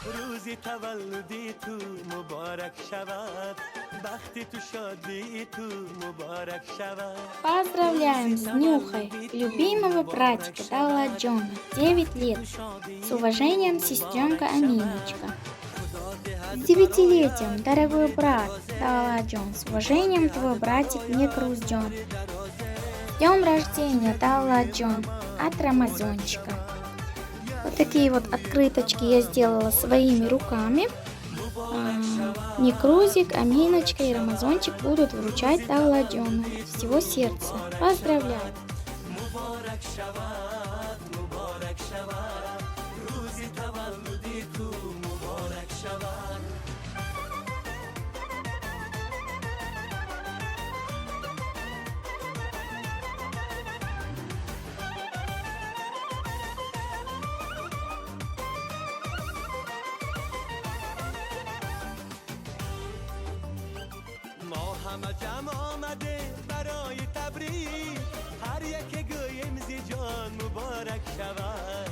روزی تولدی تو مبارک شود، بختی تو شادی تو مبارک شود. Поздравляем с Нюхой, любимого братика Дала Джона, 9 лет. С уважением, сестренка Аминочка. С 9-летием, дорогой брат Дала Джон, с уважением, твой братик Некрус Джон. С днем рождения, Дала Джон, от Рамазончика. Вот такие вот открыточки я сделала своими руками. Некрузик, Аминочка и Рамазончик будут вручать Дала Джону. Всего сердца. Поздравляю! ما همه جمع آمده برای تبریک، هر یک گویم زی جان مبارک شود.